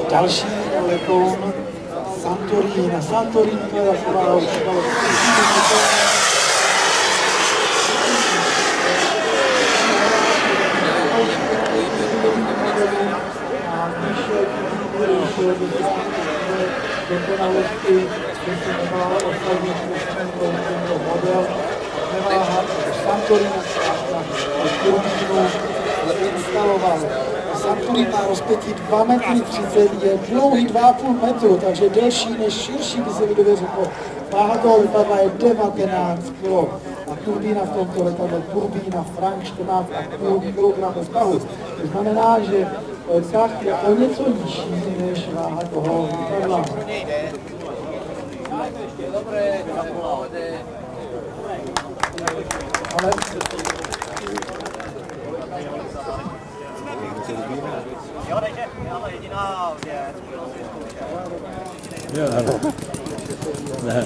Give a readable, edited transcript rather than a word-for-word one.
Další letoun Santorín. Santorín to je taková už dokonalosti, že se nemá osadit tento model, neváhat, Santorín a Turínu instaloval. Santorín má rozpětí 2,30 m, je dlouhý 2,5 metru, takže delší než širší, by se lidově řeklo. Váha toho letadla je 19 kg. A turbína v tomto letadle, turbína Frank 14,5 kg bez tahu. To znamená, že tah je o něco nižší než váha toho letadla. Ale Jo, ano. Ne.